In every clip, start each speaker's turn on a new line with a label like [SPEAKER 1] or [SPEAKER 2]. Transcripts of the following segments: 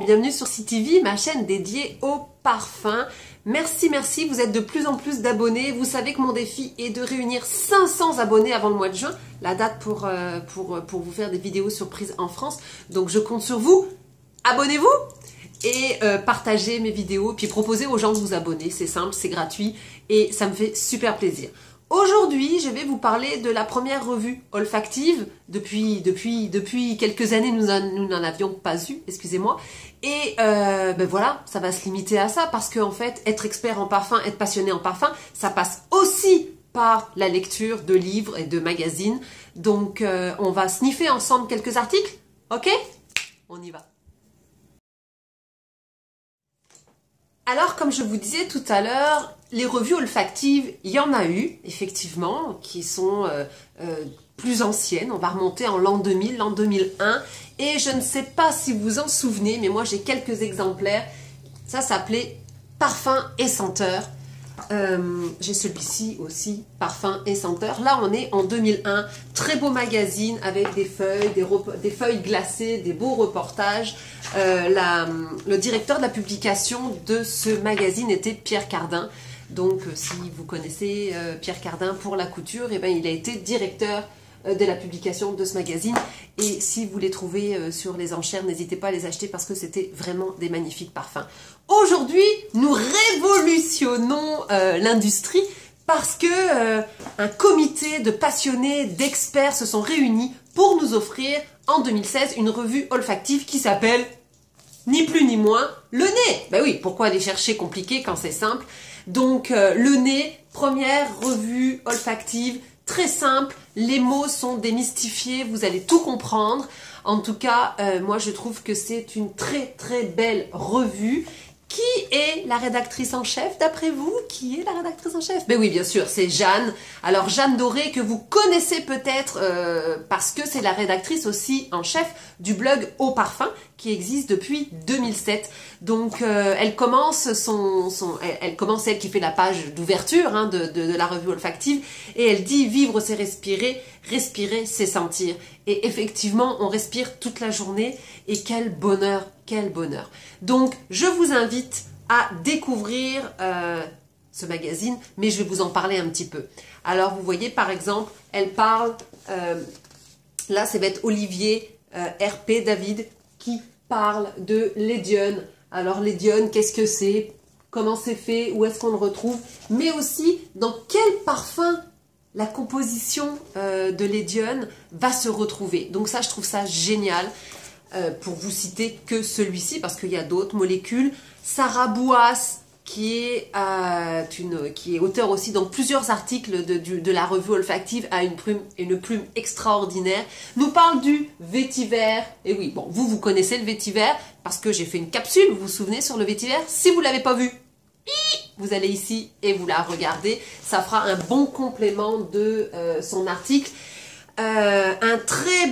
[SPEAKER 1] bienvenue sur CTV, ma chaîne dédiée au parfum. Merci, vous êtes de plus en plus d'abonnés. Vous savez que mon défi est de réunir 500 abonnés avant le mois de juin, la date pour vous faire des vidéos surprises en France. Donc je compte sur vous, abonnez-vous et partagez mes vidéos, puis proposez aux gens de vous abonner. C'est simple, c'est gratuit et ça me fait super plaisir. Aujourd'hui, je vais vous parler de la première revue olfactive. Depuis quelques années, nous n'en avions pas eu, excusez-moi. Et ben voilà, ça va se limiter à ça parce qu'en fait, être expert en parfum, être passionné en parfum, ça passe aussi par la lecture de livres et de magazines. Donc, on va sniffer ensemble quelques articles, ok? On y va. Alors, comme je vous disais tout à l'heure, les revues olfactives, il y en a eu, effectivement, qui sont plus anciennes. On va remonter en l'an 2000, l'an 2001. Et je ne sais pas si vous vous en souvenez, mais moi j'ai quelques exemplaires. Ça s'appelait Parfums et senteurs. J'ai celui-ci aussi, Parfums et senteurs. Là, on est en 2001. Très beau magazine avec des feuilles, des feuilles glacées, des beaux reportages. Le directeur de la publication de ce magazine était Pierre Cardin. Donc, si vous connaissez Pierre Cardin pour la couture, eh ben, il a été directeur de la publication de ce magazine. Et si vous les trouvez sur les enchères, n'hésitez pas à les acheter parce que c'était vraiment des magnifiques parfums. Aujourd'hui, nous révolutionnons l'industrie parce que un comité de passionnés, d'experts se sont réunis pour nous offrir en 2016 une revue olfactive qui s'appelle ni plus ni moins le nez. Ben oui, pourquoi aller chercher compliqué quand c'est simple? Donc le nez, première revue olfactive, très simple, les mots sont démystifiés, vous allez tout comprendre. En tout cas, moi je trouve que c'est une très belle revue. Qui est la rédactrice en chef d'après vous? Qui est la rédactrice en chef? Ben oui, bien sûr, c'est Jeanne. Alors Jeanne Doré, que vous connaissez peut-être parce que c'est la rédactrice aussi en chef du blog Au Parfum qui existe depuis 2007. Donc elle commence elle commence, elle qui fait la page d'ouverture hein, de la revue olfactive, et elle dit: vivre c'est respirer, respirer c'est sentir. Et effectivement, on respire toute la journée et quel bonheur, quel bonheur. Donc je vous invite à découvrir ce magazine, mais je vais vous en parler un petit peu. Alors vous voyez par exemple, elle parle, là ça va être Olivier RP David qui parle de l'Edione. Alors l'Edione, qu'est-ce que c'est? Comment c'est fait? Où est-ce qu'on le retrouve? Mais aussi dans quel parfum la composition de l'Edione va se retrouver. Donc ça, je trouve ça génial. Pour vous citer que celui-ci, parce qu'il y a d'autres molécules. Sarah Bouas, qui est auteur aussi dans plusieurs articles de la revue olfactive, a une plume extraordinaire, nous parle du vétiver. Et oui, bon, vous connaissez le vétiver, parce que j'ai fait une capsule, vous vous souvenez, sur le vétiver. Si vous ne l'avez pas vu, vous allez ici et vous la regardez. Ça fera un bon complément de son article. Une très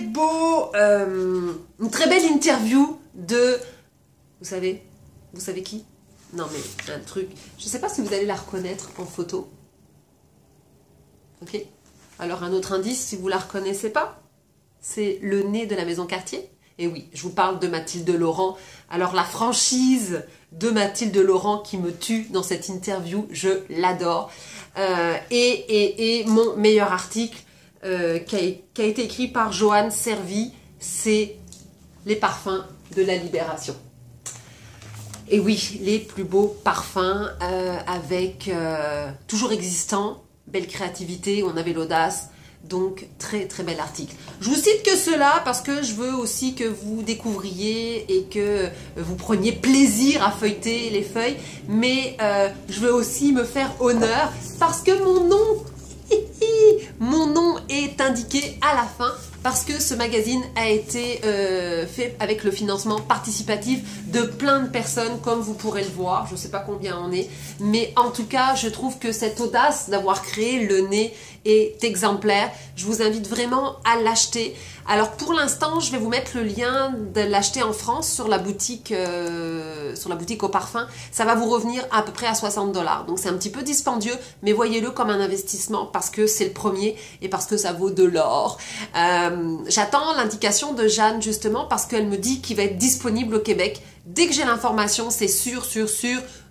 [SPEAKER 1] belle interview de, vous savez qui? Non mais un truc, je ne sais pas si vous allez la reconnaître en photo. Ok. Alors un autre indice, si vous la reconnaissez pas, c'est le nez de la maison Cartier. Et oui, je vous parle de Mathilde Laurent. Alors la franchise de Mathilde Laurent qui me tue dans cette interview, je l'adore. Et mon meilleur article qui a été écrit par Joanne Servi, c'est les parfums de la libération. Et oui, les plus beaux parfums avec toujours existants, belle créativité, on avait l'audace. Donc, très bel article. Je vous cite que cela parce que je veux aussi que vous découvriez et que vous preniez plaisir à feuilleter les feuilles. Mais je veux aussi me faire honneur parce que mon nom est indiqué à la fin. Parce que ce magazine a été fait avec le financement participatif de plein de personnes, comme vous pourrez le voir. Je ne sais pas combien on est, mais en tout cas, je trouve que cette audace d'avoir créé le nez est exemplaire. Je vous invite vraiment à l'acheter. Alors pour l'instant, je vais vous mettre le lien de l'acheter en France sur la boutique au parfum. Ça va vous revenir à peu près à 60 $. Donc c'est un petit peu dispendieux, mais voyez-le comme un investissement parce que c'est le premier et parce que ça vaut de l'or. J'attends l'indication de Jeanne justement parce qu'elle me dit qu'il va être disponible au Québec. Dès que j'ai l'information, c'est sûr,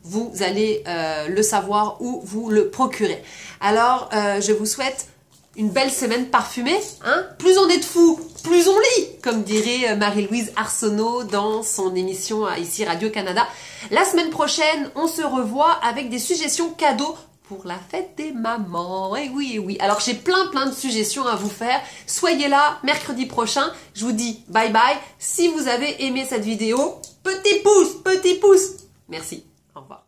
[SPEAKER 1] vous allez le savoir ou vous le procurer. Alors, je vous souhaite une belle semaine parfumée. Hein? Plus on est de fous, plus on lit, comme dirait Marie-Louise Arsenault dans son émission ici Radio-Canada. La semaine prochaine, on se revoit avec des suggestions cadeaux pour la fête des mamans. Et oui, et oui. Alors, j'ai plein de suggestions à vous faire. Soyez là mercredi prochain. Je vous dis bye bye. Si vous avez aimé cette vidéo, petit pouce. Merci. Au revoir.